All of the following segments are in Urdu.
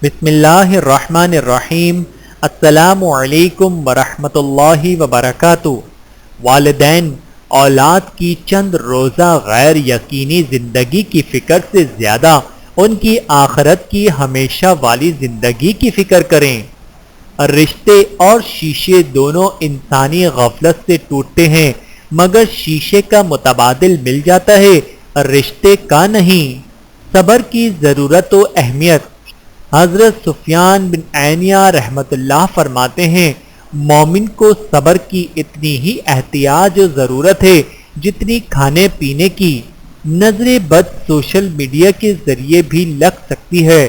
بسم اللہ الرحمن الرحیم۔ السلام علیکم ورحمۃ اللہ وبرکاتہ۔ والدین اولاد کی چند روزہ غیر یقینی زندگی کی فکر سے زیادہ ان کی آخرت کی ہمیشہ والی زندگی کی فکر کریں۔ رشتے اور شیشے دونوں انسانی غفلت سے ٹوٹتے ہیں، مگر شیشے کا متبادل مل جاتا ہے، رشتے کا نہیں۔ صبر کی ضرورت و اہمیت۔ حضرت سفیان بن عینیہ رحمۃ اللہ فرماتے ہیں، مومن کو صبر کی اتنی ہی احتیاج و ضرورت ہے جتنی کھانے پینے کی۔ نظر بد سوشل میڈیا کے ذریعے بھی لگ سکتی ہے۔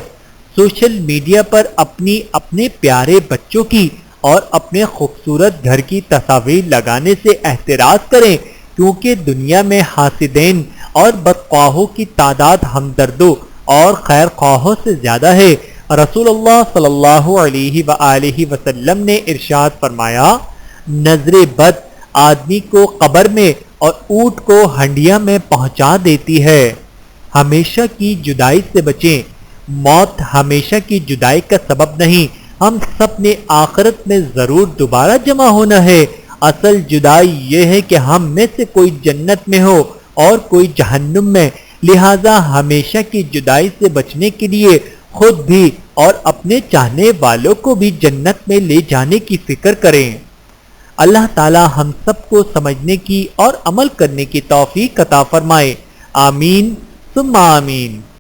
سوشل میڈیا پر اپنے پیارے بچوں کی اور اپنے خوبصورت گھر کی تصاویر لگانے سے احتراز کریں، کیونکہ دنیا میں حاسدین اور بدخواہوں کی تعداد ہمدردوں اور خیر خواہوں سے زیادہ ہے۔ رسول اللہ صلی اللہ علیہ وآلہ وسلم نے ارشاد فرمایا، نظر بد آدمی کو قبر میں اور اونٹ کو ہنڈیا میں پہنچا دیتی ہے۔ ہمیشہ کی جدائی سے بچیں۔ موت ہمیشہ کی جدائی کا سبب نہیں، ہم سب نے آخرت میں ضرور دوبارہ جمع ہونا ہے۔ اصل جدائی یہ ہے کہ ہم میں سے کوئی جنت میں ہو اور کوئی جہنم میں، لہذا ہمیشہ کی جدائی سے بچنے کے لیے خود بھی اور اپنے چاہنے والوں کو بھی جنت میں لے جانے کی فکر کریں۔ اللہ تعالی ہم سب کو سمجھنے کی اور عمل کرنے کی توفیق عطا فرمائے۔ آمین ثم آمین۔